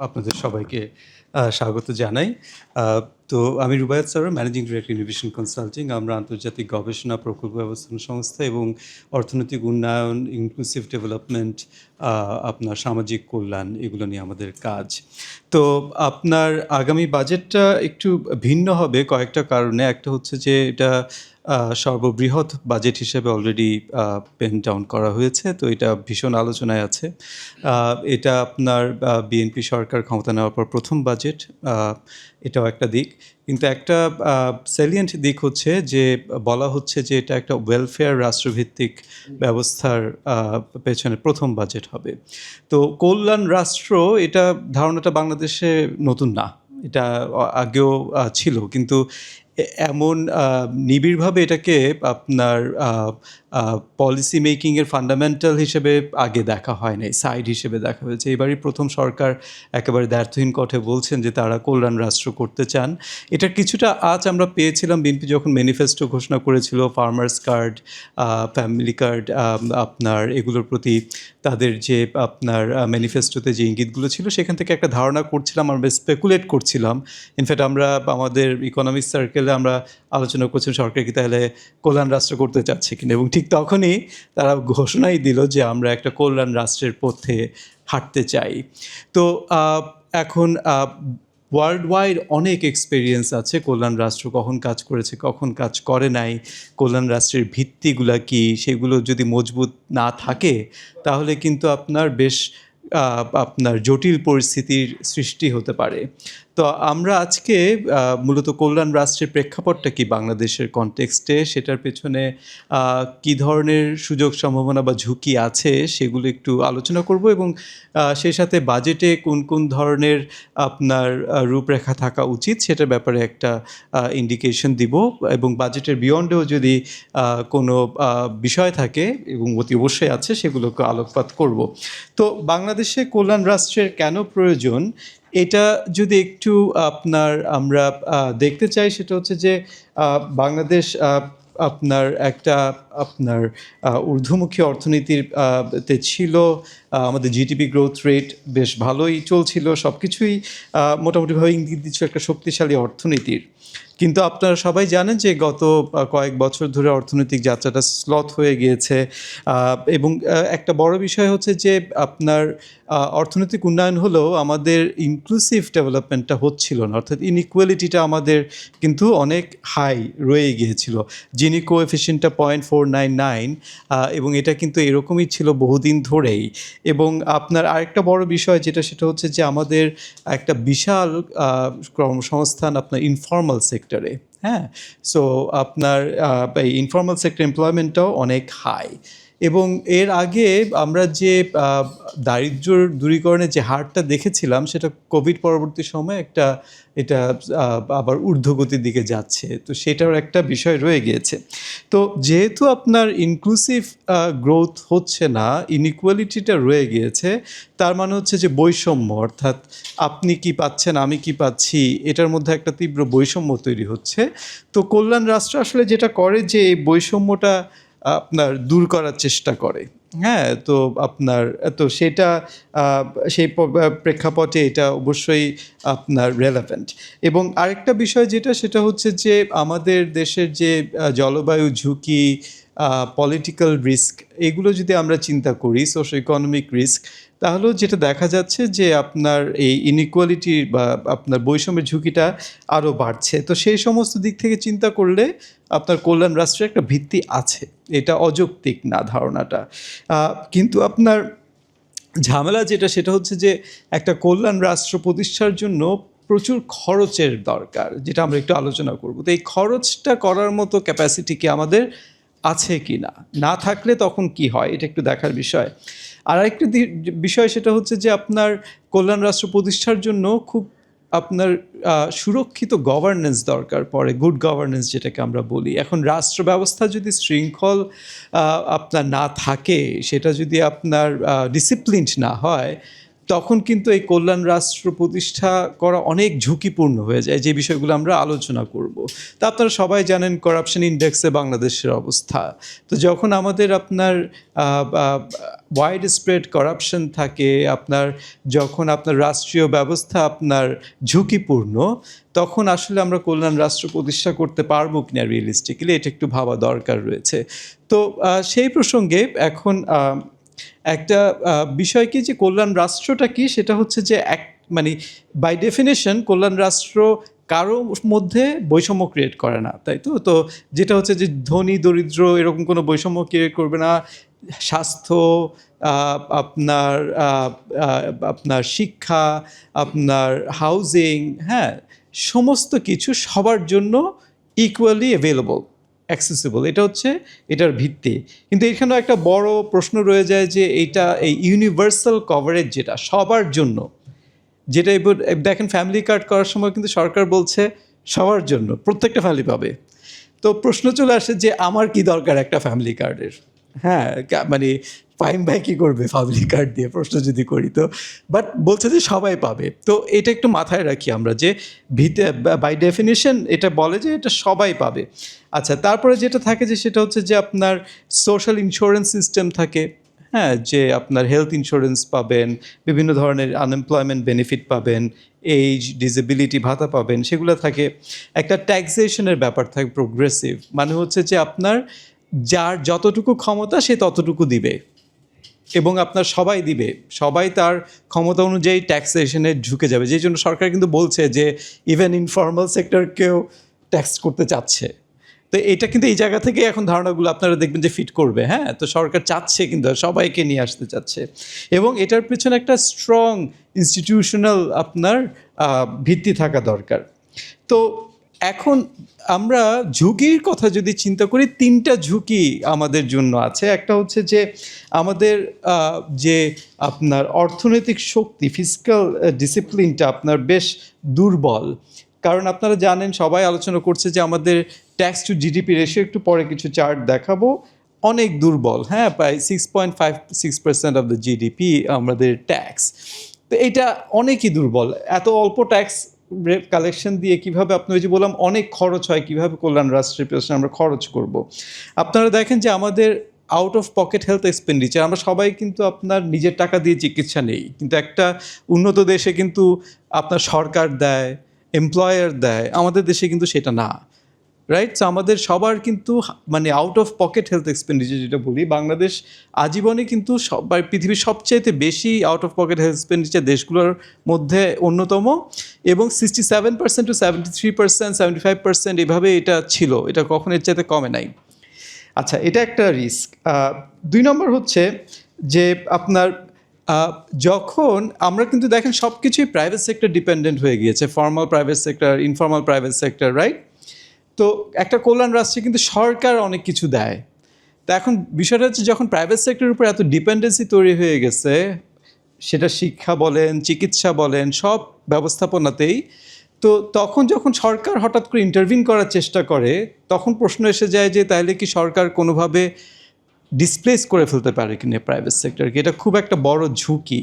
আপনাদের সবাইকে স্বাগত জানাই। আ তো আমি Rubayet Sarwar, managing director innovation consulting. আমরা আন্তর্জাতিক গবেষণা, প্রকল্প ব্যবস্থাপনা সংস্থা এবং অর্থনৈতিক উন্নয়ন, ইনক্লুসিভ ডেভেলপমেন্ট, আপনার সামাজিক কল্যাণ এগুলো নিয়ে আমাদের কাজ। তো আপনার আগামী বাজেটটা একটু ভিন্ন হবে কয়েকটা কারণে। একটা হচ্ছে যে এটা সর্ববৃহৎ বাজেট হিসেবে অলরেডি পেন ডাউন করা হয়েছে। তো এটা ভীষণ আলোচনায় আছে। এটা আপনার বিএনপি সরকার ক্ষমতা নেওয়ার পর প্রথম বাজেট। এটাও একটা দিক। কিন্তু একটা সেলিয়েন্ট দিক হচ্ছে যে বলা হচ্ছে যে এটা একটা ওয়েলফেয়ার রাষ্ট্রভিত্তিক ব্যবস্থার পেছনে প্রথম বাজেট হবে। তো কল্যাণ রাষ্ট্র এটা ধারণাটা বাংলাদেশে নতুন না। এটা আগেও ছিল, কিন্তু এমন নিবিড়ভাবে এটাকে আপনার পলিসি মেকিংয়ের ফান্ডামেন্টাল হিসেবে আগে দেখা হয় নাই, সাইড হিসেবে দেখা হয়েছে। এবারই প্রথম সরকার একেবারে দ্ব্যর্থহীন কণ্ঠে বলছেন যে তারা কল্যাণ রাষ্ট্র করতে চান। এটার কিছুটা আজ আমরা পেয়েছিলাম বিএনপি যখন ম্যানিফেস্টো ঘোষণা করেছিল, ফার্মার্স কার্ড, ফ্যামিলি কার্ড, আপনার এগুলোর প্রতি তাদের যে আপনার ম্যানিফেস্টোতে যে ইঙ্গিতগুলো ছিল সেখান থেকে একটা ধারণা করছিলাম, আমরা স্পেকুলেট করছিলাম। ইনফ্যাক্ট আমরা আমাদের ইকোনমিক সার্কেলে আমরা আলোচনা করছিলাম সরকার কি তাহলে কল্যাণ রাষ্ট্র করতে চাচ্ছে কিনা, এবং ঠিক তখনই তারা ঘোষণাই দিল যে আমরা একটা কল্যাণ রাষ্ট্রের পথে হাঁটতে চাই। তো এখন ওয়ার্ল্ড ওয়াইড অনেক এক্সপেরিয়েন্স আছে কল্যাণ রাষ্ট্র কখন কাজ করেছে, কখন কাজ করে নাই, কল্যাণ রাষ্ট্রের ভিত্তিগুলা কি, সেগুলো যদি মজবুত না থাকে তাহলে কিন্তু আপনার বেশ আপনার জটিল পরিস্থিতির সৃষ্টি হতে পারে। তো আমরা আজকে মূলত কল্যাণ রাষ্ট্রের প্রেক্ষাপটটা কি বাংলাদেশের কনটেক্সটে, সেটার পেছনে কী ধরনের সুযোগ সম্ভাবনা বা ঝুঁকি আছে সেগুলো একটু আলোচনা করব, এবং সেই সাথে বাজেটে কোন কোন ধরনের আপনার রূপরেখা থাকা উচিত সেটার ব্যাপারে একটা ইন্ডিকেশন দিব, এবং বাজেটের বিয়ন্ডেও যদি কোনো বিষয় থাকে, এবং অতি অবশ্যই আছে, সেগুলোকে আলোকপাত করব। তো বাংলাদেশে কল্যাণ রাষ্ট্রের কেন প্রয়োজন এটা যদি একটু আমরা দেখতে চাই, সেটা হচ্ছে যে বাংলাদেশ আপনার একটা ঊর্ধ্বমুখী অর্থনীতির তে ছিল। আমাদের জিডিপি গ্রোথ রেট বেশ ভালোই চলছিল, সব কিছুই মোটামুটিভাবে ইঙ্গিত দিচ্ছিল একটা শক্তিশালী অর্থনীতির। কিন্তু আপনারা সবাই জানেন যে গত কয়েক বছর ধরে অর্থনৈতিক যাত্রাটা স্লথ হয়ে গিয়েছে, এবং একটা বড় বিষয় হচ্ছে যে আপনার অর্থনৈতিক উন্নয়ন হলেও আমাদের ইনক্লুসিভ ডেভেলপমেন্টটা হচ্ছিল না, অর্থাৎ ইনইকুয়ালিটিটা আমাদের কিন্তু অনেক হাই রয়ে গিয়েছিল। জিনি কোএফিসিয়েন্টটা 0.499, এবং এটা কিন্তু এরকমই ছিল বহুদিন ধরেই। এবং আপনার আরেকটা বড় বিষয় সেটা হচ্ছে যে আমাদের একটা বিশাল কর্মসংস্থান আপনার ইনফর্মাল সেক্টরে, হ্যাঁ। সো আপনার এই ইনফর্মাল সেক্টর এমপ্লয়মেন্টটাও অনেক হাই, এবং এর আগে আমরা যে দারিদ্র্য দূরীকরণের যে হারটা দেখেছিলাম সেটা কোভিড পরবর্তী সময়ে এটা আবার ঊর্ধ্বগতির দিকে যাচ্ছে। তো সেটার একটা বিষয় রয়ে গিয়েছে। তো যেহেতু আপনার ইনক্লুসিভ গ্রোথ হচ্ছে না, ইনইকুয়ালিটিটা রয়ে গিয়েছে, তার মানে হচ্ছে যে বৈষম্য, অর্থাৎ আপনি কি পাচ্ছেন আমি কি পাচ্ছি, এটার মধ্যে একটা তীব্র বৈষম্য তৈরি হচ্ছে। তো কল্যাণ রাষ্ট্র আসলে যেটা করে যে এই বৈষম্যটা আপনার দূর করার চেষ্টা করে, হ্যাঁ। তো সেটা সেই প্রেক্ষাপটে এটা অবশ্যই আপনার রেলেভেন্ট। এবং আরেকটা বিষয় সেটা হচ্ছে যে আমাদের দেশের যে জলবায়ু ঝুঁকি, পলিটিক্যাল রিস্ক, এগুলো যদি আমরা চিন্তা করি, সোশ্യോ ইকোনমিক রিস্ক, তাহলেও যেটা দেখা যাচ্ছে যে আপনার এই ইনইকুয়ালিটি বা আপনার বৈষম্যের ঝুঁকিটা আরও বাড়ছে। তো সেই সমস্ত দিক থেকে চিন্তা করলে আপনার কল্যাণ রাষ্ট্রের একটা ভিত্তি আছে, এটা অযৌক্তিক না ধারণাটা। কিন্তু আপনার ঝামেলা সেটা হচ্ছে যে একটা কল্যাণ রাষ্ট্র প্রতিষ্ঠার জন্য প্রচুর খরচের দরকার, যেটা আমরা একটু আলোচনা করব। তো এই খরচটা করার মতো ক্যাপাসিটি কি আমাদের আছে কি না, না থাকলে তখন কি হয়, এটা একটু দেখার বিষয়। আর আরেকটা বিষয় সেটা হচ্ছে যে আপনার কল্যাণ রাষ্ট্র প্রতিষ্ঠার জন্য খুব আপনার সুরক্ষিত গভর্নেন্স দরকার পড়ে, গুড গভর্নেন্স যেটাকে আমরা বলি। এখন রাষ্ট্র ব্যবস্থা যদি শৃঙ্খল আপনার না থাকে, সেটা যদি আপনার ডিসিপ্লিনড না হয়, তখন কিন্তু এই কল্যাণ রাষ্ট্র প্রতিষ্ঠা করা অনেক ঝুঁকিপূর্ণ হয়ে যায়, যে বিষয়গুলো আমরা আলোচনা করব। তা আপনারা সবাই জানেন করাপশন ইন্ডেক্সে বাংলাদেশের অবস্থা। তো যখন আমাদের আপনার ওয়াইড স্প্রেড করাপশন থাকে, যখন আপনার রাষ্ট্রীয় ব্যবস্থা আপনার ঝুঁকিপূর্ণ, তখন আসলে আমরা কল্যাণ রাষ্ট্র প্রতিষ্ঠা করতে পারবো কিনা রিয়েলিস্টিক্যালি, এটা একটু ভাবা দরকার রয়েছে। তো সেই প্রসঙ্গে এখন একটা বিষয় কি, যে কল্যাণ রাষ্ট্রটা কি, সেটা হচ্ছে যে মানে বাই ডেফিনেশন কল্যাণ রাষ্ট্র কারো মধ্যে বৈষম্য ক্রিয়েট করে না, তাই তো। তো যেটা হচ্ছে যে ধনী দরিদ্র এরকম কোনো বৈষম্য ক্রিয়েট করবে না। স্বাস্থ্য, আপনার আপনার শিক্ষা, আপনার হাউজিং, হ্যাঁ, সমস্ত কিছু সবার জন্য ইকুয়ালি অ্যাভেলেবল, অ্যাক্সেসিবল, এটা হচ্ছে এটার ভিত্তি। কিন্তু এখানেও একটা বড় প্রশ্ন রয়ে যায় যে এই ইউনিভার্সাল কভারেজ যেটা সবার জন্য, যেটা এবার দেখেন ফ্যামিলি কার্ড করার সময় কিন্তু সরকার বলছে সবার জন্য, প্রত্যেকটা ফ্যামিলি পাবে। তো প্রশ্ন চলে আসে যে আমার কি দরকার একটা ফ্যামিলি কার্ডের? হ্যাঁ, মানে ফাইম ভাই কী করবে ফ্যামিলি কার্ড দিয়ে, প্রশ্ন যদি করি তো। বাট বলছে যে সবাই পাবে। তো এটা একটু মাথায় রাখি আমরা, যে বাই ডেফিনিশন এটা বলে যে এটা সবাই পাবে। আচ্ছা, তারপরে যেটা থাকে যে সেটা হচ্ছে যে আপনার সোশ্যাল ইন্স্যুরেন্স সিস্টেম থাকে, হ্যাঁ, যে আপনার হেলথ ইন্স্যুরেন্স পাবেন, বিভিন্ন ধরনের আনএমপ্লয়মেন্ট বেনিফিট পাবেন, এইজ ডিসেবিলিটি ভাতা পাবেন, সেগুলো থাকে। একটা ট্যাক্সেশনের ব্যাপার থাকে প্রোগ্রেসিভ, মানে হচ্ছে যে আপনার যার যতটুকু ক্ষমতা সে ততটুকু দিবে, এবং আপনার সবাই দিবে, সবাই তার ক্ষমতা অনুযায়ী ট্যাক্সেশনে ঝুঁকে যাবে। যেই জন্য সরকার কিন্তু বলছে যে ইভেন ইনফর্মাল সেক্টরকেও ট্যাক্স করতে চাচ্ছে। তো এটা কিন্তু এই জায়গা থেকে এখন ধারণাগুলো আপনারা দেখবেন যে ফিট করবে। হ্যাঁ, তো সরকার চাচ্ছে, কিন্তু সবাইকে নিয়ে আসতে চাচ্ছে, এবং এটার পেছনে একটা স্ট্রং ইনস্টিটিউশনাল আপনার ভিত্তি থাকা দরকার। তো এখন আমরা ঝুঁকির কথা যদি চিন্তা করি, তিনটা ঝুঁকি আমাদের জন্য আছে। একটা হচ্ছে যে আমাদের যে আপনার অর্থনৈতিক শক্তি, ফিসক্যাল ডিসিপ্লিনটা আপনার বেশ দুর্বল। কারণ আপনারা জানেন, সবাই আলোচনা করছে যে আমাদের ট্যাক্স টু জিডিপি রেশিও, একটু পরে কিছু চার্ট দেখাবো, অনেক দুর্বল। হ্যাঁ, প্রায় 6.56% অফ দ্য জিডিপি আমাদের ট্যাক্স। তো এটা অনেকই দুর্বল। এত অল্প ট্যাক্স কালেকশন দিয়ে কীভাবে, আপনি ওই যে বললাম অনেক খরচ হয়, কীভাবে কল্যাণ রাষ্ট্রের পেছনে আমরা খরচ করব। আপনারা দেখেন যে আমাদের out of pocket health expenditure, আমরা সবাই কিন্তু আপনার নিজের টাকা দিয়ে চিকিৎসা নেই, কিন্তু একটা উন্নত দেশে কিন্তু আপনার সরকার দেয়, এমপ্লয়ার দেয়, আমাদের দেশে কিন্তু সেটা না, রাইট? সো আমাদের সবার কিন্তু মানে out of pocket health expenditure যেটা বলি, বাংলাদেশ আজীবনে কিন্তু সবাই পৃথিবীর সবচেয়ে বেশি out of pocket health expenditure দেশগুলোর মধ্যে অন্যতম, এবং 67% to 73%, 75% এভাবে এটা ছিল, এটা কখনো এর চাইতে কমে নাই। আচ্ছা, এটা একটা রিস্ক। 2 নম্বর হচ্ছে যে আপনার যখন আমরা কিন্তু দেখেন সব কিছুই প্রাইভেট সেক্টর ডিপেন্ডেন্ট হয়ে গিয়েছে, formal private sector, informal private sector, right? তো একটা কল্যাণ রাষ্ট্রে কিন্তু সরকার অনেক কিছু দেয়। তা এখন বিষয়টা হচ্ছে, যখন প্রাইভেট সেক্টরের উপর এত ডিপেন্ডেন্সি তৈরি হয়ে গেছে, সেটা শিক্ষা বলেন, চিকিৎসা বলেন, সব ব্যবস্থাপনাতেই, তো তখন যখন সরকার হঠাৎ করে ইন্টারভিন করার চেষ্টা করে, তখন প্রশ্ন এসে যায় যে তাহলে কি সরকার কোনোভাবে ডিসপ্লেস করে ফেলতে পারে কিনা প্রাইভেট সেক্টরকে? এটা খুব একটা বড় ঝুঁকি,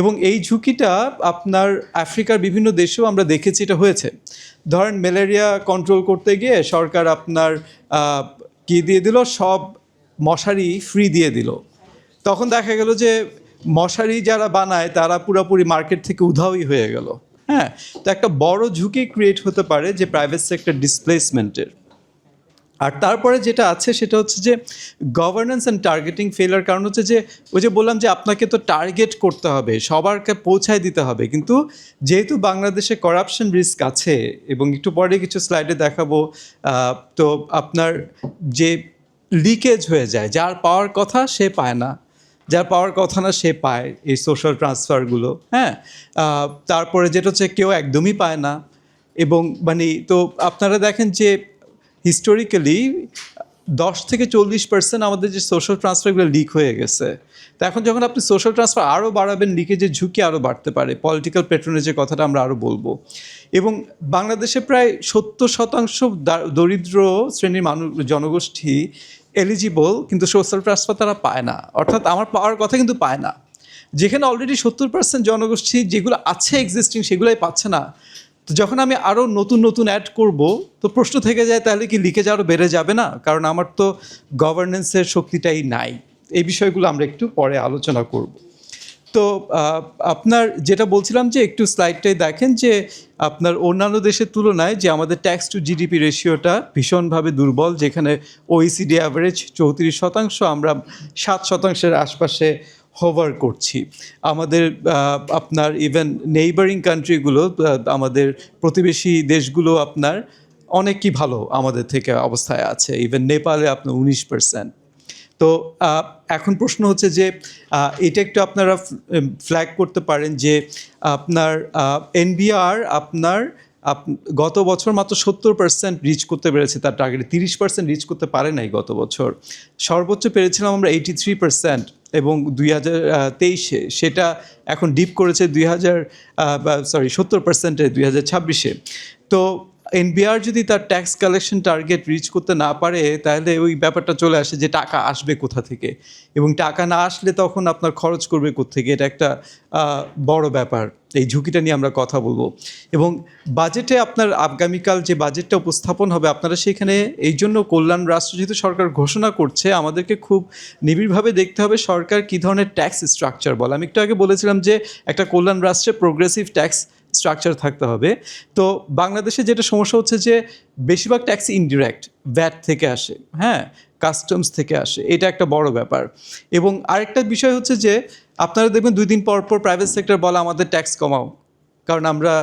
এবং এই ঝুঁকিটা আপনার আফ্রিকার বিভিন্ন দেশেও আমরা দেখেছি এটা হয়েছে। ধরেন ম্যালেরিয়া কন্ট্রোল করতে গিয়ে সরকার আপনার কী দিয়ে দিল, সব মশারি ফ্রি দিয়ে দিল। তখন দেখা গেল যে মশারি যারা বানায় তারা পুরোপুরি মার্কেট থেকে উধাওই হয়ে গেল। হ্যাঁ, তো একটা বড় ঝুঁকি ক্রিয়েট হতে পারে যে প্রাইভেট সেক্টর ডিসপ্লেসমেন্টের। আর তারপরে যেটা আছে সেটা হচ্ছে যে গভর্নেন্স অ্যান্ড টার্গেটিং ফেলার। কারণ হচ্ছে যে ওই যে বললাম যে আপনাকে তো টার্গেট করতে হবে, সবারকে পৌঁছায় দিতে হবে, কিন্তু যেহেতু বাংলাদেশে করাপশন রিস্ক আছে, এবং একটু পরে কিছু স্লাইডে দেখাবো, তো আপনার যে লিকেজ হয়ে যায়, যার পাওয়ার কথা সে পায় না, যার পাওয়ার কথা না সে পায় এই সোশ্যাল ট্রান্সফারগুলো। হ্যাঁ, তারপরে যেটা হচ্ছে কেউ একদমই পায় না, এবং মানে তো আপনারা দেখেন যে হিস্টোরিক্যালি 10-40% আমাদের যে সোশ্যাল ট্রান্সফারগুলো লিক হয়ে গেছে। তো এখন যখন আপনি সোশ্যাল ট্রান্সফার আরও বাড়াবেন, লিকেজের ঝুঁকি আরও বাড়তে পারে, পলিটিক্যাল প্যাট্রোনেজের কথাটা আমরা আরও বলবো। এবং বাংলাদেশে প্রায় 70% দরিদ্র শ্রেণীর জনগোষ্ঠী এলিজিবল, কিন্তু সোশ্যাল ট্রান্সফার তারা পায় না, অর্থাৎ আমার পাওয়ার কথা কিন্তু পায় না। যেখানে অলরেডি 70% জনগোষ্ঠী যেগুলো আছে এক্সিস্টিং সেগুলোই পাচ্ছে না। তো যখন আমি আরও নতুন নতুন অ্যাড করব, তো প্রশ্ন থেকে যায় তাহলে কি লিকেজ আরও বেড়ে যাবে না? কারণ আমার তো গভর্নেন্সের শক্তিটাই নাই। এই বিষয়গুলো আমরা একটু পরে আলোচনা করব। তো আপনার যেটা বলছিলাম যে একটু স্লাইডটাই দেখেন যে আপনার অন্যান্য দেশের তুলনায় যে আমাদের ট্যাক্স টু জিডিপি রেশিওটা ভীষণভাবে দুর্বল, যেখানে ওইসিডি অ্যাভারেজ 34%, আমরা 7%-এর আশপাশে হোভার করছি। আমাদের আপনার ইভেন নেইবারিং কান্ট্রিগুলো, আমাদের প্রতিবেশী দেশগুলো আপনার অনেকই ভালো আমাদের থেকে অবস্থায় আছে। ইভেন নেপালে আপনার 19%। তো এখন প্রশ্ন হচ্ছে যে এটা একটু আপনারা ফ্ল্যাগ করতে পারেন যে আপনার এনবিআর আপনার গত বছর মাত্র 70% রিচ করতে পেরেছে তার টার্গেটে, 30% রিচ করতে পারে নাই গত বছর। সর্বোচ্চ পেরেছিলাম আমরা 83%, এবং 2023-এ সেটা এখন ডিপ করেছে 70%-এ 2026-এ। তো এনবিআর যদি তার ট্যাক্স কালেকশন টার্গেট রিচ করতে না পারে, তাহলে ওই ব্যাপারটা চলে আসে যে টাকা আসবে কোথা থেকে, এবং টাকা না আসলে তখন আপনার খরচ করবে কোত্থেকে, এটা একটা বড় ব্যাপার। এই ঝুঁকিটা নিয়ে আমরা কথা বলবো। এবং বাজেটে আপনার আগামীকাল যে বাজেটটা উপস্থাপন হবে, আপনারা সেখানে এই জন্য কল্যাণ রাষ্ট্র যেহেতু সরকার ঘোষণা করছে, আমাদেরকে খুব নিবিড়ভাবে দেখতে হবে সরকার কী ধরনের ট্যাক্স স্ট্রাকচার বলে। আমি একটু আগে বলেছিলাম যে একটা কল্যাণ রাষ্ট্রে প্রোগ্রেসিভ ট্যাক্স স্ট্রাকচার থাকতে হবে। তো বাংলাদেশে যেটা সমস্যা হচ্ছে যে বেশিরভাগ ট্যাক্স ইনডিরেক্ট, ভ্যাট থেকে আসে, হ্যাঁ, কাস্টমস থেকে আসে, এটা একটা বড় ব্যাপার। এবং আরেকটা বিষয় হচ্ছে যে আপনারা দেখবেন 2 দিন পর পর প্রাইভেট সেক্টর বলে আমাদের ট্যাক্স কমাও, কারণ আমরা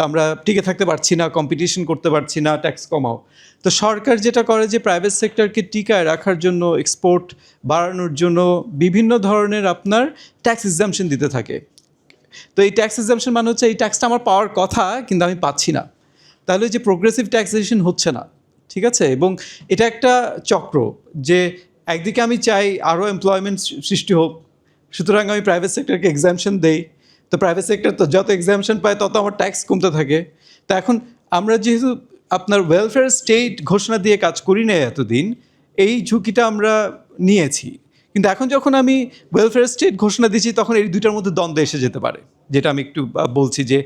আমরা টিকে থাকতে পারছি না, কম্পিটিশন করতে পারছি না, ট্যাক্স কমাও। তো সরকার যেটা করে যে প্রাইভেট সেক্টরকে টিকায় রাখার জন্য, এক্সপোর্ট বাড়ানোর জন্য বিভিন্ন ধরনের আপনার ট্যাক্স এক্সাম্পশন দিতে থাকে। তো এই ট্যাক্স এক্সাম্পশন মানে হচ্ছে এই ট্যাক্সটা আমার পাওয়ার কথা কিন্তু আমি পাচ্ছি না, তাহলে যে প্রোগ্রেসিভ ট্যাক্সেশন হচ্ছে না, ঠিক আছে? এবং এটা একটা চক্র, যে একদিকে আমি চাই আরও এমপ্লয়মেন্ট সৃষ্টি হোক, সুতরাং আমি প্রাইভেট সেক্টরকে এক্সাম্পশন দেই। তো প্রাইভেট সেক্টর তো যত এক্সাম্পশন পায় তত আমার ট্যাক্স কমতে থাকে। তো এখন আমরা যেহেতু আপনার ওয়েলফেয়ার স্টেট ঘোষণা দিয়ে কাজ করি না এতদিন, এই ঝুঁকিটা আমরা নিয়েছি। কিন্তু এখন যখন আমি ওয়েলফেয়ার স্টেট ঘোষণা দিচ্ছি, তখন এই দুইটার মধ্যে দ্বন্দ্ব এসে যেতে পারে, যেটা আমি একটু বলছি যে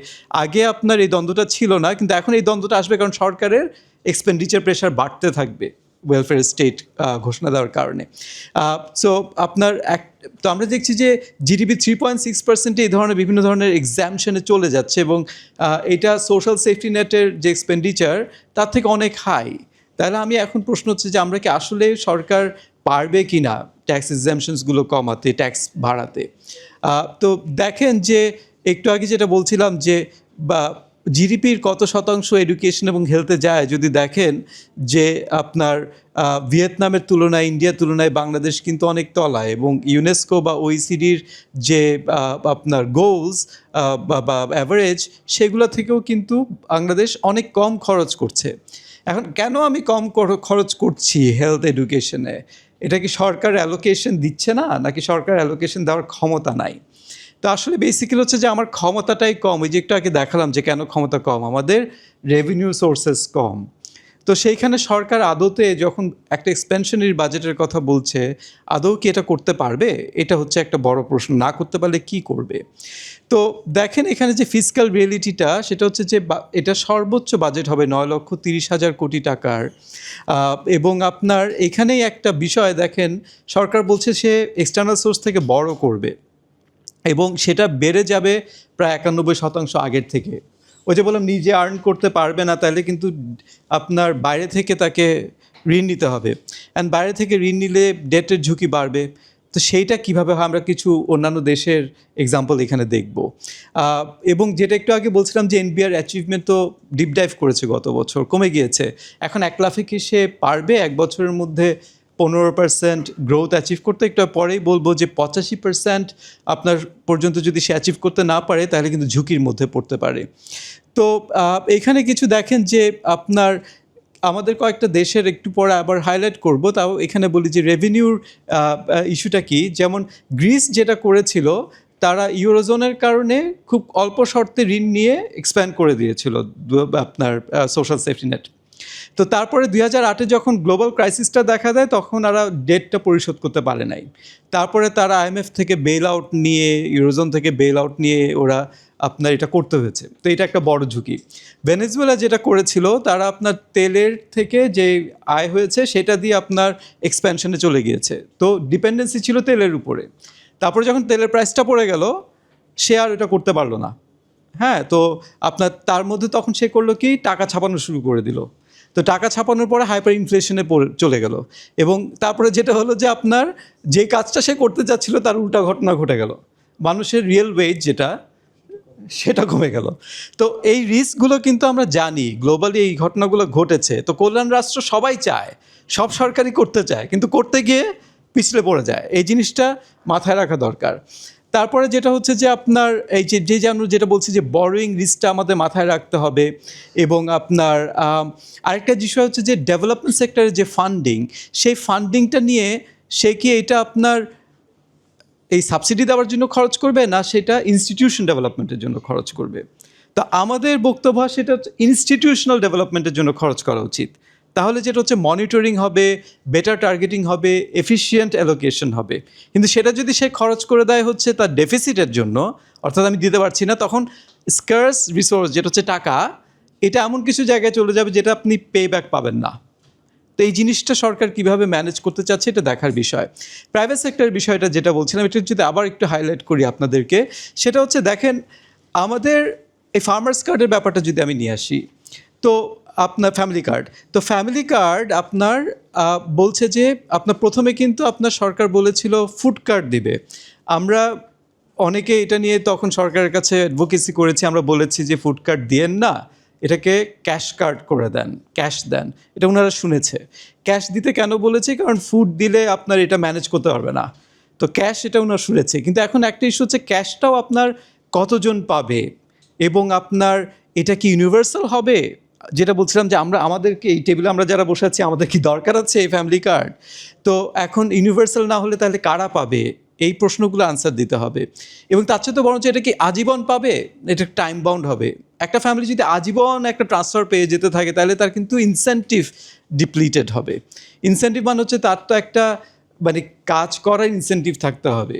আগে আপনার এই দ্বন্দ্বটা ছিল না, কিন্তু এখন এই দ্বন্দ্বটা আসবে, কারণ সরকারের এক্সপেন্ডিচার প্রেশার বাড়তে থাকবে ওয়েলফেয়ার স্টেট ঘোষণা দেওয়ার কারণে। সো আপনার তো আমরা দেখছি যে জিডিপি 3.6% এই ধরনের বিভিন্ন ধরনের এক্সামশনে চলে যাচ্ছে, এবং এটা সোশ্যাল সেফটি নেটের যে এক্সপেন্ডিচার তার থেকে অনেক হাই। তাহলে আমি এখন প্রশ্ন হচ্ছে যে আমরা কি আসলে সরকার পারবে কি না ট্যাক্স এক্সামশনসগুলো কমাতে, ট্যাক্স বাড়াতে? তো দেখেন যে একটু আগে যেটা বলছিলাম যে বা জিডিপির কত শতাংশ এডুকেশন এবং হেলথে যায়, যদি দেখেন যে আপনার ভিয়েতনামের তুলনায়, ইন্ডিয়ার তুলনায় বাংলাদেশ কিন্তু অনেক তলায়, এবং ইউনেস্কো বা ওইসিডির যে আপনার গোলস বা অ্যাভারেজ, সেগুলো থেকেও কিন্তু বাংলাদেশ অনেক কম খরচ করছে। এখন কেন আমি কম খরচ করছি হেলথ এডুকেশনে? এটা কি সরকার অ্যালোকেশন দিচ্ছে না, নাকি সরকার অ্যালোকেশন দেওয়ার ক্ষমতা নাই? তো আসলে বেসিক্যালি হচ্ছে যে আমার ক্ষমতাটাই কম। ওই যে একটু আগে দেখালাম যে কেন ক্ষমতা কম, আমাদের রেভিনিউ সোর্সেস কম। তো সেইখানে সরকার আদতে যখন একটা এক্সপেনশনারি বাজেটের কথা বলছে, আদৌ কি এটা করতে পারবে? এটা হচ্ছে একটা বড় প্রশ্ন। না করতে পারলে কি করবে? তো দেখেন এখানে যে ফিসক্যাল রিয়েলিটিটা, সেটা হচ্ছে যে এটা সর্বোচ্চ বাজেট হবে 9,30,000 কোটি টাকার। এবং আপনার এখানেই একটা বিষয় দেখেন, সরকার বলছে সে এক্সটার্নাল সোর্স থেকে বড় করবে, এবং সেটা বেড়ে যাবে প্রায় 91% আগের থেকে। ওই যে বললাম, নিজে আর্ন করতে পারবে না, তাহলে কিন্তু আপনার বাইরে থেকে তাকে ঋণ নিতে হবে, অ্যান্ড বাইরে থেকে ঋণ নিলে ডেটের ঝুঁকি বাড়বে। তো সেইটা কীভাবে হয়, আমরা কিছু অন্যান্য দেশের এক্সাম্পল এখানে দেখব। এবং যেটা একটু আগে বলছিলাম যে এনবিআর অ্যাচিভমেন্ট তো ডিপ ডাইভ করেছে, গত বছর কমে গিয়েছে। এখন 1 লাখে কি সে পারবে 1 বছরের মধ্যে 15% গ্রোথ অ্যাচিভ করতে? একটু পরেই বলবো যে 85% আপনার পর্যন্ত যদি সে অ্যাচিভ করতে না পারে, তাহলে কিন্তু ঝুঁকির মধ্যে পড়তে পারে। তো এখানে কিছু দেখেন যে আপনার আমাদের কয়েকটা দেশের একটু পরে আবার হাইলাইট করব, তাও এখানে বলি যে রেভিনিউর ইস্যুটা কি। যেমন গ্রিস যেটা করেছিল, তারা ইউরোজোনের কারণে খুব অল্প শর্তে ঋণ নিয়ে এক্সপ্যান্ড করে দিয়েছিল আপনার সোশ্যাল সেফটি নেট। তো তারপরে 2008-এ যখন গ্লোবাল ক্রাইসিসটা দেখা দেয় তখন ওরা ডেটটা পরিশোধ করতে পারে নাই। তারপরে তারা আইএমএফ থেকে বেল আউট নিয়ে, ইউরোজোন থেকে বেল আউট নিয়ে ওরা আপনার এটা করতে হয়েছে। তো এটা একটা বড় ঝুঁকি। ভেনেজুয়েলা যেটা করেছিল, তারা আপনার তেলের থেকে যে আয় হয়েছে সেটা দিয়ে আপনার এক্সপ্যানশনে চলে গিয়েছে। তো ডিপেন্ডেন্সি ছিল তেলের উপরে। তারপরে যখন তেলের প্রাইসটা পড়ে গেল, সে আর এটা করতে পারলো না। হ্যাঁ, তো আপনার তার মধ্যে তখন সে করলো কি, টাকা ছাপানো শুরু করে দিল। তো টাকা ছাপানোর পরে হাইপার ইনফ্লেশনে চলে গেল, এবং তারপরে যেটা হলো যে আপনার যে কাজটা সে করতে চাচ্ছিল তার উল্টা ঘটনা ঘটে গেল। মানুষের রিয়েল ওয়েজ যেটা, সেটা কমে গেল। তো এই রিস্কগুলো কিন্তু আমরা জানি, গ্লোবালি এই ঘটনাগুলো ঘটেছে। তো কল্যাণ রাষ্ট্র সবাই চায়, সব সরকারই করতে চায়, কিন্তু করতে গিয়ে পিছলে পড়ে যায়। এই জিনিসটা মাথায় রাখা দরকার। তারপরে যেটা হচ্ছে যে আপনার এই যে আমরা যেটা বলছি যে বরোয়িং রিস্কটা আমাদের মাথায় রাখতে হবে। এবং আপনার আরেকটা বিষয় হচ্ছে যে ডেভেলপমেন্ট সেক্টরের যে ফান্ডিং, সেই ফান্ডিংটা নিয়ে সে কি এটা আপনার এই সাবসিডি দেওয়ার জন্য খরচ করবে, না সেটা ইনস্টিটিউশন ডেভেলপমেন্টের জন্য খরচ করবে। তো আমাদের বক্তব্য সেটা হচ্ছে ইনস্টিটিউশনাল ডেভেলপমেন্টের জন্য খরচ করা উচিত। তাহলে যেটা হচ্ছে মনিটরিং হবে, বেটার টার্গেটিং হবে, এফিশিয়েন্ট অ্যালোকেশন হবে। কিন্তু সেটা যদি সে খরচ করে দেয় হচ্ছে তার ডেফিসিটের জন্য, অর্থাৎ আমি দিতে পারছি না, তখন স্কার্স রিসোর্স যেটা হচ্ছে টাকা, এটা এমন কিছু জায়গায় চলে যাবে যেটা আপনি পে ব্যাক পাবেন না। তো এই জিনিসটা সরকার কীভাবে ম্যানেজ করতে চাচ্ছে এটা দেখার বিষয়। প্রাইভেট সেক্টরের বিষয়টা যেটা বলছিলাম, এটা যদি আবার একটু হাইলাইট করি আপনাদেরকে, সেটা হচ্ছে দেখেন আমাদের এই ফার্মার্স কার্ডের ব্যাপারটা যদি আমি নিয়ে আসি, তো আপনার ফ্যামিলি কার্ড, তো ফ্যামিলি কার্ড আপনার বলছে যে আপনার প্রথমে কিন্তু আপনার সরকার বলেছিল ফুড কার্ড দিবে। আমরা অনেকে এটা নিয়ে তখন সরকারের কাছে অ্যাডভোকেসি করেছি, আমরা বলেছি যে ফুড কার্ড দিয়েন না, এটাকে ক্যাশ কার্ড করে দেন, ক্যাশ দেন। এটা ওনারা শুনেছে। ক্যাশ দিতে কেন বলেছে, কারণ ফুড দিলে আপনার এটা ম্যানেজ করতে পারবে না। তো ক্যাশ এটা ওনারা শুনেছে। কিন্তু এখন একটা ইস্যু হচ্ছে ক্যাশটাও আপনার কতজন পাবে, এবং আপনার এটা কি ইউনিভার্সাল হবে। যেটা বলছিলাম যে আমাদেরকে এই টেবিলে আমরা যারা বসে আছি, আমাদের কি দরকার আছে এই ফ্যামিলি কার্ড? তো এখন ইউনিভার্সাল না হলে তাহলে কারা পাবে, এই প্রশ্নগুলো আনসার দিতে হবে। এবং তার চেয়ে তো বরঞ্চ এটা কি আজীবন পাবে, এটা টাইম বাউন্ড হবে। একটা ফ্যামিলি যদি আজীবন একটা ট্রান্সফার পেয়ে যেতে থাকে, তাহলে তার কিন্তু ইনসেন্টিভ ডিপ্লিটেড হবে। ইনসেন্টিভ মানে হচ্ছে তার তো একটা মানে কাজ করার ইনসেন্টিভ থাকতে হবে,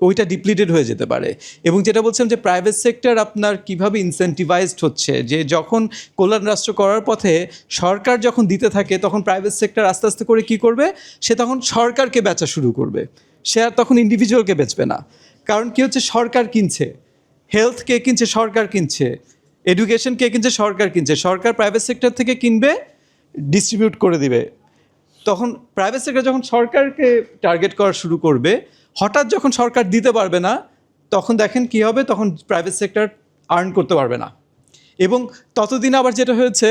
ওইটা ডিপ্লিটেড হয়ে যেতে পারে। এবং যেটা বলছিলাম যে প্রাইভেট সেক্টর আপনার কিভাবে ইনসেন্টিভাইজড হচ্ছে, যে যখন কল্যাণ রাষ্ট্র করার পথে সরকার যখন দিতে থাকে, তখন প্রাইভেট সেক্টর আস্তে আস্তে করে কি করবে, সে তখন সরকারকে বেচা শুরু করবে। সে আর তখন ইন্ডিভিজুয়ালকে বেচবে না। কারণ কি হচ্ছে, সরকার কিনছে, হেলথ কে কিনছে সরকার কিনছে, এডুকেশন কে কিনছে সরকার কিনছে। সরকার প্রাইভেট সেক্টর থেকে কিনবে, ডিস্ট্রিবিউট করে দিবে। তখন প্রাইভেট সেক্টর যখন সরকারকে টার্গেট করা শুরু করবে, হঠাৎ যখন সরকার দিতে পারবে না, তখন দেখেন কি হবে, তখন প্রাইভেট সেক্টর আর্ন করতে পারবে না। এবং ততদিন আবার যেটা হয়েছে,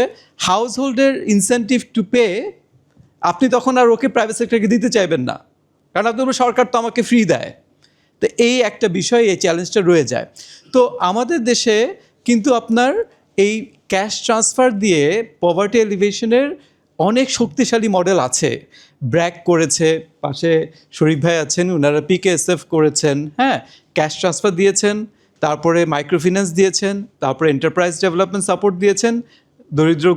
হাউস হোল্ডের ইনসেন্টিভ টু পে, আপনি তখন আর ওকে প্রাইভেট সেক্টরকে দিতে চাইবেন না, কারণ আপনি সরকার তো আমাকে ফ্রি দেয়। তো এই একটা বিষয়, এই চ্যালেঞ্জটা রয়ে যায়। তো আমাদের দেশে কিন্তু আপনার এই ক্যাশ ট্রান্সফার দিয়ে পভার্টি এলিভেশনের অনেক শক্তিশালী মডেল আছে। ব্র্যাক করেছে, পাশে শরীফ ভাই আছেন, ওনারা পিকেএসএফ করেছেন, হ্যাঁ, ক্যাশ ট্রান্সফার দিয়েছেন, তারপরে মাইক্রোফিন্যান্স দিয়েছেন, তারপরে এন্টারপ্রাইজ ডেভেলপমেন্ট সাপোর্ট দিয়েছেন। দরিদ্র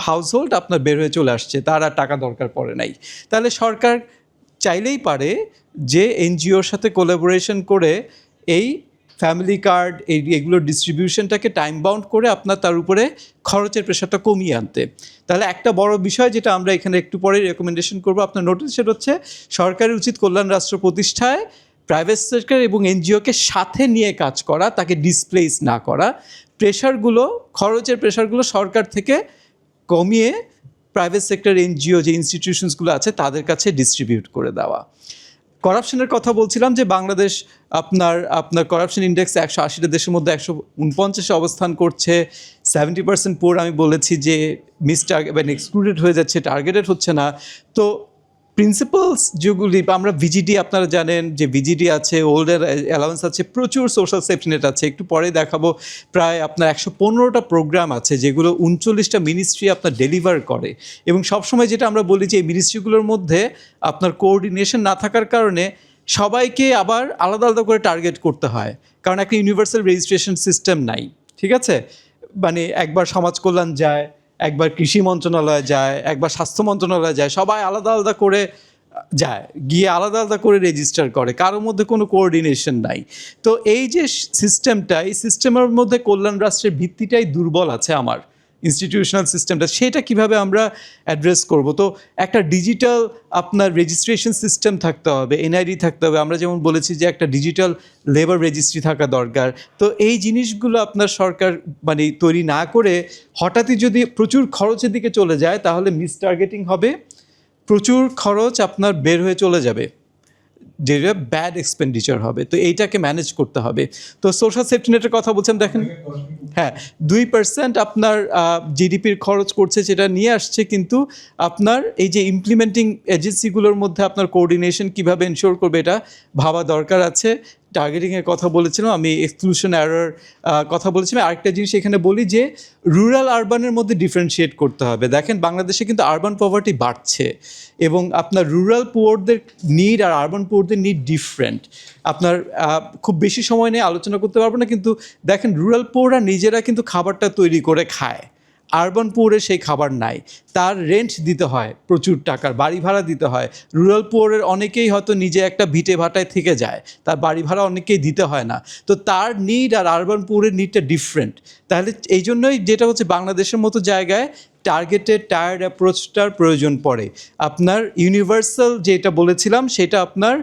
হাউসহোল্ড আপনার বের হয়ে চলে আসছে, তার আর টাকা দরকার পড়ে নাই। তাহলে সরকার চাইলেই পারে যে এনজিওর সাথে কোলাবোরেশন করে এই ফ্যামিলি কার্ড এগুলোর ডিস্ট্রিবিউশনটাকে টাইম বাউন্ড করে আপনার তার উপরে খরচের প্রেশারটা কমিয়ে আনতে। তাহলে একটা বড় বিষয় যেটা আমরা এখানে একটু পরে রেকমেন্ডেশন করবো আপনার নোটিস, সেটা হচ্ছে সরকারের উচিত কল্যাণ রাষ্ট্র প্রতিষ্ঠায় প্রাইভেট সেক্টর এবং এনজিওকে সাথে নিয়ে কাজ করা, তাকে ডিসপ্লেস না করা। প্রেশারগুলো, খরচের প্রেশারগুলো সরকার থেকে কমিয়ে প্রাইভেট সেক্টর এনজিও যে ইনস্টিটিউশনসগুলো আছে তাদের কাছে ডিস্ট্রিবিউট করে দেওয়া। করাপশনের কথা বলছিলাম যে বাংলাদেশ আপনার করাপশন ইন্ডেক্স 180টা দেশের মধ্যে 149 অবস্থান করছে। 70% পুর আমি বলেছি যে মানে এক্সক্লুডেড হয়ে যাচ্ছে, টার্গেটেড হচ্ছে না। তো প্রিন্সিপালস যেগুলি আমরা ভিজিডি, আপনারা জানেন যে ভিজিডি আছে, ওল্ড অ্যালাউন্স আছে, প্রচুর সোশ্যাল সেফটি নেট আছে। একটু পরে দেখাবো প্রায় আপনার 115টা প্রোগ্রাম আছে যেগুলো 39টা মিনিস্ট্রি আপনার ডেলিভার করে। এবং সবসময় যেটা আমরা বলি যে এই মিনিস্ট্রিগুলোর মধ্যে আপনার কোঅর্ডিনেশন না থাকার কারণে সবাইকে আবার আলাদা আলাদা করে টার্গেট করতে হয়, কারণ একটা ইউনিভার্সাল রেজিস্ট্রেশন সিস্টেম নাই। ঠিক আছে, মানে একবার সমাজ কল্যাণ যায়, একবার কৃষি মন্ত্রণালয়ে যায়, একবার স্বাস্থ্য মন্ত্রণালয়ে যায়, সবাই আলাদা আলাদা করে যায়, গিয়ে আলাদা আলাদা করে রেজিস্টার করে, কারোর মধ্যে কোনো কোঅর্ডিনেশন নাই। তো এই যে সিস্টেমটা, এই সিস্টেমের মধ্যে কল্যাণ রাষ্ট্রের ভিত্তিটাই দুর্বল আছে আমার, ইনস্টিটিউশনাল সিস্টেমটা, সেটা কিভাবে আমরা অ্যাড্রেস করব। তো একটা ডিজিটাল আপনার রেজিস্ট্রেশন সিস্টেম থাকতে হবে, এনআইডি থাকতে হবে, আমরা যেমন বলেছি যে একটা ডিজিটাল লেবার রেজিস্ট্রি থাকা দরকার। তো এই জিনিসগুলো আপনার সরকার মানে তৈরি না করে হঠাৎই যদি প্রচুর খরচের দিকে চলে যায়, তাহলে মিস টার্গেটিং হবে, প্রচুর খরচ আপনার বের হয়ে চলে যাবে, যেটা ব্যাড এক্সপেন্ডিচার হবে। তো এইটাকে ম্যানেজ করতে হবে। তো সোশ্যাল সেফটি নেটের কথা বলছেন, দেখেন হ্যাঁ 2% আপনার জিডিপির খরচ করছে, যেটা নিয়ে আসছে, কিন্তু আপনার এই যে ইমপ্লিমেন্টিং এজেন্সিগুলোর মধ্যে আপনার কোঅর্ডিনেশন কীভাবে এনশিওর করবে, এটা ভাবা দরকার আছে। টার্গেটিংয়ের কথা বলেছিলাম আমি, এক্সক্লুশন এরর কথা বলেছিলাম। আরেকটা জিনিস এখানে বলি যে রুরাল আরবানের মধ্যে ডিফারেন্সিয়েট করতে হবে। দেখেন বাংলাদেশে কিন্তু আরবান পভার্টি বাড়ছে, এবং আপনার রুরাল পুয়ারদের নিড আর আরবান পুয়ারদের নিড ডিফারেন্ট। আপনার খুব বেশি সময় নিয়ে আলোচনা করতে পারবো না, কিন্তু দেখেন রুরাল পুয়াররা নিজেরা কিন্তু খাবারটা তৈরি করে খায়, আরবান পুয়ারে সেই খাবার নাই, তার রেন্ট দিতে হয় প্রচুর টাকার, বাড়ি ভাড়া দিতে হয়। রুরাল পুয়ারের অনেকেই হয়তো নিজে একটা ভিটে ভাটায় থেকে যায়, তার বাড়ি ভাড়া অনেকেই দিতে হয় না। তো তার নিড আর আরবান পুয়ারের নিডটা ডিফারেন্ট। তাহলে এই জন্যই যেটা হচ্ছে বাংলাদেশের মতো জায়গায় টার্গেটেড টায়ার্ড অ্যাপ্রোচটার প্রয়োজন পড়ে। আপনার ইউনিভার্সাল যেটা বলেছিলাম সেটা আপনার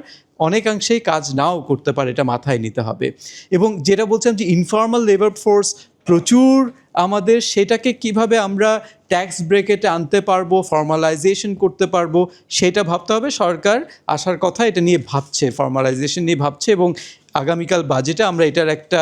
অনেকাংশেই কাজ নাও করতে পারে, এটা মাথায় নিতে হবে। এবং যেটা বলছিলাম যে ইনফর্মাল লেবার ফোর্স প্রচুর আমাদের, সেটাকে কিভাবে আমরা ট্যাক্স ব্রেকেটে আনতে পারবো, ফর্মালাইজেশন করতে পারবো, সেটা ভাবতে হবে। সরকার আসার কথা, এটা নিয়ে ভাবছে, ফর্মালাইজেশন নিয়ে ভাবছে, এবং আগামীকাল বাজেটে আমরা এটার একটা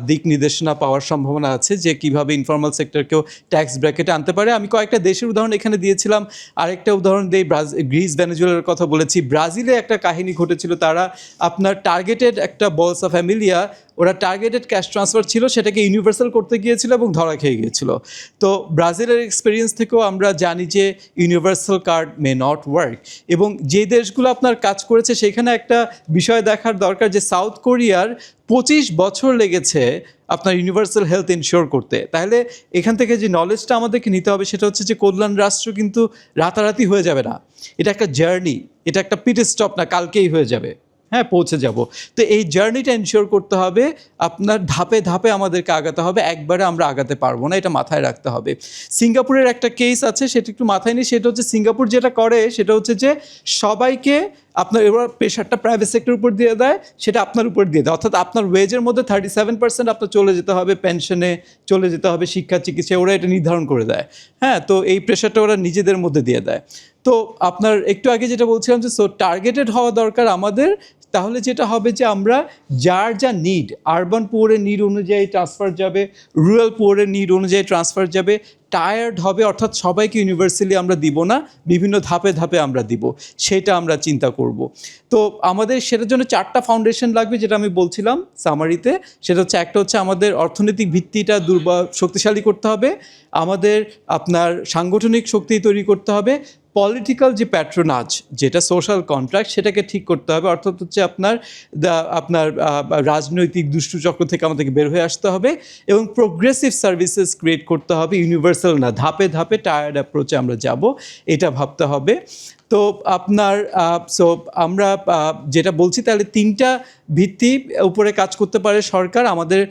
দিক নির্দেশনা পাওয়ার সম্ভাবনা আছে যে কিভাবে ইনফর্মাল সেক্টরকেও ট্যাক্স ব্র্যাকেটে আনতে পারে। আমি কয়েকটা দেশের উদাহরণ এখানে দিয়েছিলাম, আরেকটা উদাহরণ দিই, গ্রিস ভেনেজুয়েলার কথা বলেছি। ব্রাজিলে একটা কাহিনী ঘটেছিল, তারা আপনার টার্গেটেড একটা বলসা ফ্যামিলিয়া, ওরা টার্গেটেড ক্যাশ ট্রান্সফার ছিল, সেটাকে ইউনিভার্সাল করতে গিয়েছিল এবং ধরা খেয়ে গিয়েছিল। তো ব্রাজিলের এক্সপিরিয়েন্স থেকেও আমরা জানি যে universal card may not work. এবং যে দেশগুলো আপনার কাজ করেছে সেখানে একটা বিষয় দেখার দরকার যে সাউথ কোরিয়ার 25 বছর লেগেছে আপনার ইউনিভার্সাল হেলথ ইনশিওর করতে। তাহলে এখান থেকে যে নলেজটা আমাদেরকে নিতে হবে সেটা হচ্ছে যে কল্যাণ রাষ্ট্র কিন্তু রাতারাতি হয়ে যাবে না, এটা একটা জার্নি, এটা একটা পিট স্টপ না, কালকেই হয়ে যাবে, হ্যাঁ পৌঁছে যাব। তো এই জার্নিটা এনশিওর করতে হবে, আপনার ধাপে ধাপে আমাদেরকে আগাতে হবে, একবারে আমরা আগাতে পারবো না, এটা মাথায় রাখতে হবে। সিঙ্গাপুরের একটা কেস আছে, সেটা একটু মাথায় নিই। সেটা হচ্ছে সিঙ্গাপুর যেটা করে সেটা হচ্ছে যে সবাইকে আপনার এবার প্রেশারটা প্রাইভেট সেক্টরের উপর দিয়ে দেয়, সেটা আপনার উপর দিয়ে দেয়। অর্থাৎ আপনার ওয়েজের মধ্যে 37% আপনার চলে যেতে হবে পেনশনে, চলে যেতে হবে শিক্ষা চিকিৎসা, ওরা এটা নির্ধারণ করে দেয়। হ্যাঁ, তো এই প্রেশারটা ওরা নিজেদের মধ্যে দিয়ে দেয়। তো আপনার একটু আগে যেটা বলছিলাম যে টার্গেটেড হওয়া দরকার আমাদের। তাহলে যেটা হবে যে আমরা যার যা নিড, আরবান পুয়ারের নিড অনুযায়ী ট্রান্সফার যাবে, রুরাল পুয়ারের নিড অনুযায়ী ট্রান্সফার যাবে, টায়ার্ড হবে, অর্থাৎ সবাইকে ইউনিভার্সালি আমরা দিব না, বিভিন্ন ধাপে ধাপে আমরা দিব, সেটা আমরা চিন্তা করব। তো আমাদের সেটার জন্য 4টা ফাউন্ডেশন লাগবে, যেটা আমি বলছিলাম সামারিতে। সেটা হচ্ছে, একটা হচ্ছে আমাদের অর্থনৈতিক ভিত্তিটা শক্তিশালী করতে হবে, আমাদের আপনার সাংগঠনিক শক্তি তৈরি করতে হবে, পলিটিক্যাল যে প্যাট্রোনাজ, যেটা সোশ্যাল কন্ট্রাক্ট, সেটাকে ঠিক করতে হবে। অর্থাৎ হচ্ছে আপনার রাজনৈতিক দুষ্টচক্র থেকে আমাদেরকে বের হয়ে আসতে হবে, এবং প্রোগ্রেসিভ সার্ভিসেস ক্রিয়েট করতে হবে, ইউনিভার্সাল না, ধাপে ধাপে টায়ার্ড অ্যাপ্রোচে আমরা যাব, এটা ভাবতে হবে। তো আপনার আমরা যেটা বলছি, তাহলে 3টা ভিত্তি উপরে কাজ করতে পারে সরকার। আমাদের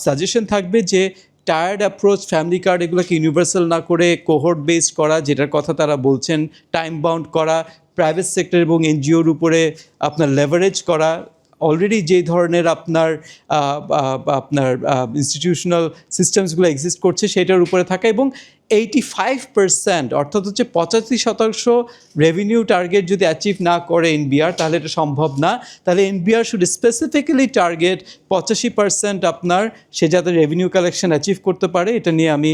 সাজেশন থাকবে যে টায়ার্ড অ্যাপ্রোচ, ফ্যামিলি কার্ড, এগুলোকে ইউনিভার্সাল না করে কোহর্ট বেসড করা, যেটার কথা তারা বলছেন, টাইম বাউন্ড করা, প্রাইভেট সেক্টর এবং এনজিওর উপরে আপনার লেভারেজ করা, অলরেডি যে ধরনের আপনার ইনস্টিটিউশনাল সিস্টেমসগুলো এক্সিস্ট করছে সেটার উপরে থাকা, এবং 85% অর্থাৎ হচ্ছে 85% রেভিনিউ টার্গেট যদি অ্যাচিভ না করে এনবিআর, তাহলে এটা সম্ভব না। তাহলে এনবিআর শুড স্পেসিফিক্যালি টার্গেট 85% আপনার, সে যাতে রেভিনিউ কালেকশন অ্যাচিভ করতে পারে। এটা নিয়ে আমি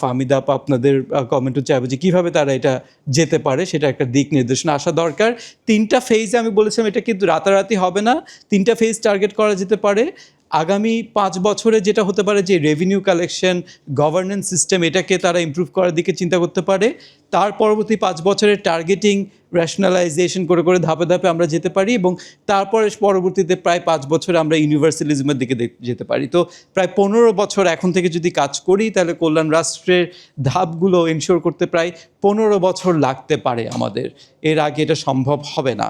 ফাহমিদা আপনাদের কমেন্টও চাইবো যে কীভাবে তারা এটা যেতে পারে, সেটা একটা দিক নির্দেশনা আসা দরকার। 3টা ফেজে আমি বলেছিলাম, এটা কিন্তু রাতারাতি হবে না, 3টা ফেজ টার্গেট করা যেতে পারে। আগামী ৫ বছরে যেটা হতে পারে যে রেভিনিউ কালেকশন, গভর্নেন্স সিস্টেম এটাকে তারা ইমপ্রুভ করার দিকে চিন্তা করতে পারে। তার পরবর্তী ৫ বছরের টার্গেটিং, রেশনালাইজেশন করে করে ধাপে ধাপে আমরা যেতে পারি এবং তারপরে পরবর্তীতে প্রায় ৫ বছরে আমরা ইউনিভার্সালিজমের দিকে যেতে পারি। তো প্রায় ১৫ বছর এখন থেকে যদি কাজ করি তাহলে কল্যাণ রাষ্ট্রের ধাপগুলো এনশিওর করতে প্রায় ১৫ বছর লাগতে পারে আমাদের। এর আগে এটা সম্ভব হবে না।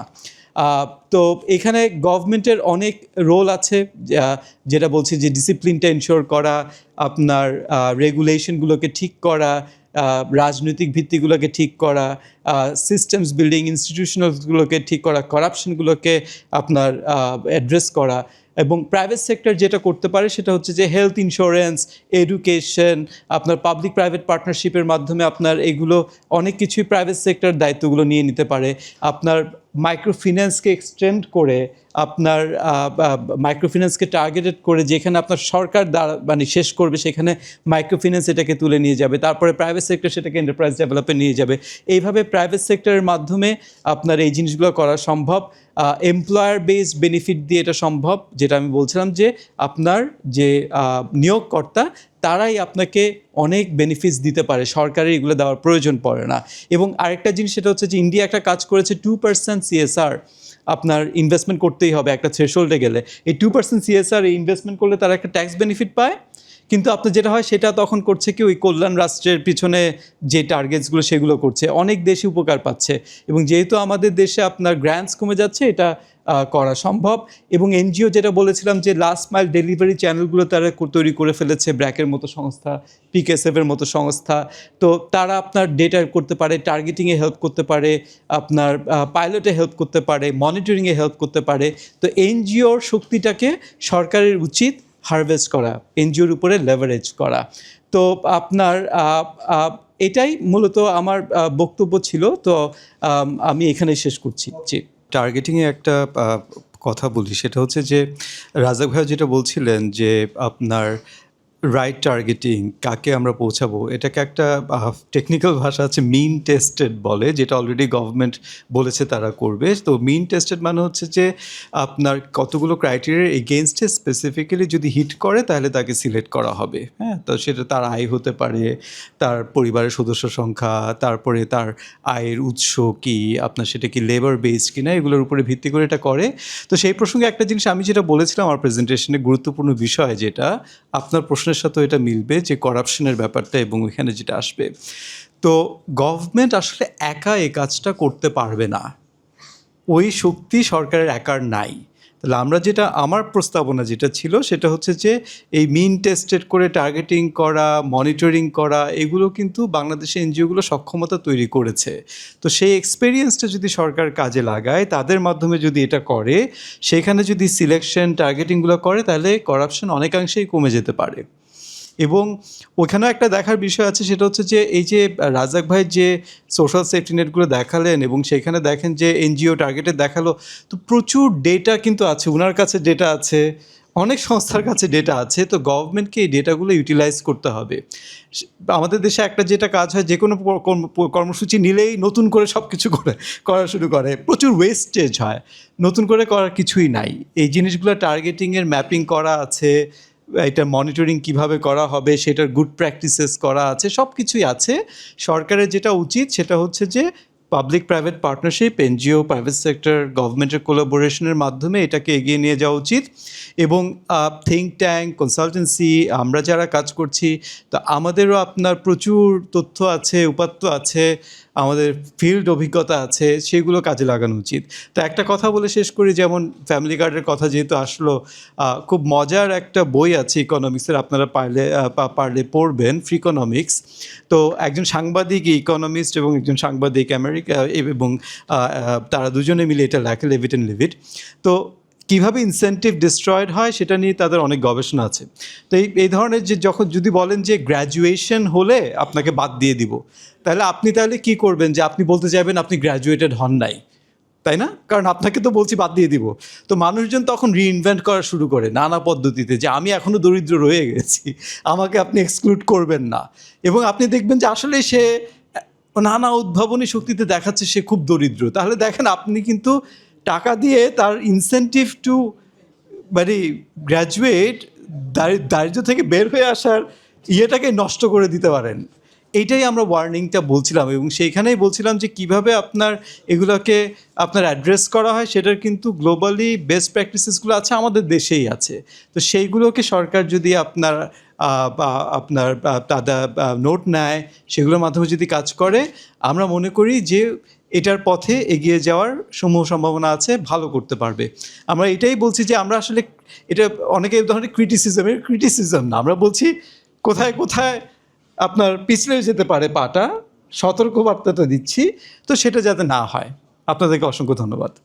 তো এখানে গভর্নমেন্টের অনেক রোল আছে, যেটা বলছি যে ডিসিপ্লিনটা এনশিওর করা, আপনার রেগুলেশনগুলোকে ঠিক করা, রাজনৈতিক ভিত্তিগুলোকে ঠিক করা, সিস্টেমস বিল্ডিং, ইনস্টিটিউশনালগুলোকে ঠিক করা, করাপশনগুলোকে আপনার অ্যাড্রেস করা। এবং প্রাইভেট সেক্টর যেটা করতে পারে সেটা হচ্ছে যে হেলথ ইন্স্যুরেন্স, এডুকেশন, আপনার পাবলিক প্রাইভেট পার্টনারশিপের মাধ্যমে আপনার এগুলো অনেক কিছুই প্রাইভেট সেক্টর দায়িত্বগুলো নিয়ে নিতে পারে। আপনার মাইক্রো ফিন্যান্সকে এক্সটেন্ড করে, আপনার মাইক্রো ফিন্যান্সকে টার্গেটেড করে যেখানে আপনার সরকার মানে শেষ করবে সেখানে মাইক্রো ফিন্যান্স এটাকে তুলে নিয়ে যাবে, তারপরে প্রাইভেট সেক্টর সেটাকে এন্টারপ্রাইজ ডেভেলপে নিয়ে যাবে। এইভাবে প্রাইভেট সেক্টরের মাধ্যমে আপনার এই জিনিসগুলো করা সম্ভব। এমপ্লয়ার বেসড বেনিফিট দিয়ে এটা সম্ভব, যেটা আমি বলছিলাম যে আপনার যে নিয়োগকর্তা তারাই আপনাকে অনেক বেনিফিটস দিতে পারে, সরকারের এগুলো দেওয়ার প্রয়োজন পড়ে না। এবং আরেকটা জিনিস সেটা হচ্ছে যে ইন্ডিয়া একটা কাজ করেছে 2% CSR আপনার ইনভেস্টমেন্ট করতেই হবে একটা থ্রেশহোল্ডে গেলে। এই 2% CSR এই ইনভেস্টমেন্ট করলে তারা একটা ট্যাক্স বেনিফিট পায়, কিন্তু আপনার যেটা হয় সেটা তখন করছে কি ওই কল্যাণ রাষ্ট্রের পিছনে যে টার্গেটসগুলো সেগুলো করছে, অনেক দেশই উপকার পাচ্ছে। এবং যেহেতু আমাদের দেশে আপনার গ্র্যান্টস কমে যাচ্ছে, এটা করা সম্ভব। এবং এনজিও যেটা বলেছিলাম যে লাস্ট মাইল ডেলিভারি চ্যানেলগুলো তারা তৈরি করে ফেলেছে, ব্র্যাকের মতো সংস্থা, পিকেএসএফের মতো সংস্থা। তো তারা আপনার ডেটা করতে পারে, টার্গেটিংয়ে হেল্প করতে পারে, আপনার পাইলটে হেল্প করতে পারে, মনিটরিংয়ে হেল্প করতে পারে। তো এনজিওর শক্তিটাকে সরকারের উচিত হারভেস্ট করা, এনজিওর উপরে লেভারেজ করা। তো আপনার এটাই মূলত আমার বক্তব্য ছিল। তো আমি এখানে শেষ করছি। জি, টার্গেটিংয়ে একটা কথা বলি, সেটা হচ্ছে যে রাজাক ভাইয়া যেটা বলছিলেন যে আপনার রাইট টার্গেটিং, কাকে আমরা পৌঁছাবো, এটাকে একটা টেকনিক্যাল ভাষা আছে মিন টেস্টেড বলে, যেটা অলরেডি গভর্নমেন্ট বলেছে তারা করবে। তো মিন টেস্টেড মানে হচ্ছে যে আপনার কতগুলো ক্রাইটেরিয়ার এগেনস্টে স্পেসিফিক্যালি যদি হিট করে তাহলে তাকে সিলেক্ট করা হবে। হ্যাঁ, তো সেটা তার আয় হতে পারে, তার পরিবারের সদস্য সংখ্যা, তারপরে তার আয়ের উৎস কি, আপনার সেটা কি লেবার বেসড কিনা, এগুলোর উপরে ভিত্তি করে এটা করে। তো সেই প্রসঙ্গে একটা জিনিস আমি যেটা বলেছিলাম আমার প্রেজেন্টেশনে, গুরুত্বপূর্ণ বিষয় যেটা আপনার প্রশ্নের সাথে এটা মিলবে, যে করাপশনের ব্যাপারটা এবং এখানে যেটা আসবে। তো গভর্নমেন্ট আসলে একা এই কাজটা করতে পারবে না, ওই শক্তি সরকারের একার নাই। তাহলে আমরা যেটা, আমার প্রস্তাবনা যেটা ছিল সেটা হচ্ছে যে এই মিন টেস্টেড করে টার্গেটিং করা, মনিটরিং করা, এগুলো কিন্তু বাংলাদেশে এনজিওগুলো সক্ষমতা তৈরি করেছে। তো সেই এক্সপেরিয়েন্সটা যদি সরকার কাজে লাগায়, তাদের মাধ্যমে যদি এটা করে, সেখানে যদি সিলেকশন টার্গেটিংগুলো করে, তাহলে করাপশন অনেকাংশেই কমে যেতে পারে। এবং ওইখানেও একটা দেখার বিষয় আছে, সেটা হচ্ছে যে এই যে রাজাক ভাই যে সোশ্যাল সেফটি নেটগুলো দেখালেন এবং সেখানে দেখেন যে এনজিও টার্গেটে দেখালো, তো প্রচুর ডেটা কিন্তু আছে, ওনার কাছে ডেটা আছে, অনেক সংস্থার কাছে ডেটা আছে। তো গভর্নমেন্টকে এই ডেটাগুলো ইউটিলাইজ করতে হবে। আমাদের দেশে একটা যেটা কাজ হয়, যে কোনো কর্মসূচি নিলেই নতুন করে সব কিছু করা শুরু করে, প্রচুর ওয়েস্টেজ হয়, নতুন করে করার কিছুই নাই। এই জিনিসগুলো টার্গেটিংয়ের ম্যাপিং করা আছে, এটা মনিটরিং কিভাবে করা হবে সেটার গুড প্র্যাকটিসেস করা আছে, সব কিছুই আছে। সরকারের যেটা উচিত সেটা হচ্ছে যে public private partnership, NGO, private sector, গভর্নমেন্টের কোলাবোরেশনের মাধ্যমে এটাকে এগিয়ে নিয়ে যাওয়া উচিত। এবং থিঙ্ক ট্যাঙ্ক, কনসালটেন্সি, আমরা যারা কাজ করছি, তো আমাদেরও আপনার প্রচুর তথ্য আছে, উপাত্ত আছে, আমাদের ফিল্ড অভিজ্ঞতা আছে, সেগুলো কাজে লাগানো উচিত। তো একটা কথা বলে শেষ করি, যেমন ফ্যামিলি কার্ডের কথা যেহেতু আসলো, খুব মজার একটা বই আছে ইকোনমিক্সের, আপনারা পারলে পড়বেন, ফ্রিকোনমিক্স। তো একজন সাংবাদিক ইকোনমিস্ট এবং একজন সাংবাদিক আমেরিকা, এবং তারা দুজনে মিলে এটা লেখে, লেভিট অ্যান্ড লেভিট। তো কীভাবে ইনসেন্টিভ ডিস্ট্রয়েড হয় সেটা নিয়ে তাদের অনেক গবেষণা আছে। তো এই ধরনের যে যদি বলেন যে গ্র্যাজুয়েশন হলে আপনাকে বাদ দিয়ে দিব, তাহলে আপনি কী করবেন, যে আপনি বলতে চাইবেন আপনি গ্র্যাজুয়েটেড হন নাই, তাই না? কারণ আপনাকে তো বলছি বাদ দিয়ে দিব। তো মানুষজন তখন রিইনভেন্ট করা শুরু করে নানা পদ্ধতিতে, যে আমি এখনও দরিদ্র রয়ে গেছি, আমাকে আপনি এক্সক্লুড করবেন না। এবং আপনি দেখবেন যে আসলে সে নানা উদ্ভাবনী শক্তিতে দেখাচ্ছে সে খুব দরিদ্র। তাহলে দেখেন আপনি কিন্তু টাকা দিয়ে তার ইনসেন্টিভ টু মানে গ্র্যাজুয়েট দারিদ্র্য থেকে বের হয়ে আসার ইয়েটাকে নষ্ট করে দিতে পারেন। এইটাই আমরা ওয়ার্নিংটা বলছিলাম এবং সেইখানেই বলছিলাম যে কিভাবে আপনার এগুলোকে আপনার অ্যাড্রেস করা হয় সেটার কিন্তু গ্লোবালি বেস্ট প্র্যাকটিসেসগুলো আছে, আমাদের দেশেই আছে। তো সেইগুলোকে সরকার যদি আপনার তাদের নোট নেয়, সেগুলোর মাধ্যমে যদি কাজ করে, আমরা মনে করি যে এটার পথে এগিয়ে যাওয়ার সমূহ সম্ভাবনা আছে, ভালো করতে পারবে। আমরা এটাই বলছি যে আমরা আসলে এটা অনেকে এই ধরনের ক্রিটিসিজম না, আমরা বলছি কোথায় কোথায় আপনার পিছলে যেতে পারে পাটা, সতর্কবার্তাটা দিচ্ছি, তো সেটা যাতে না হয়। আপনাদেরকে অসংখ্য ধন্যবাদ।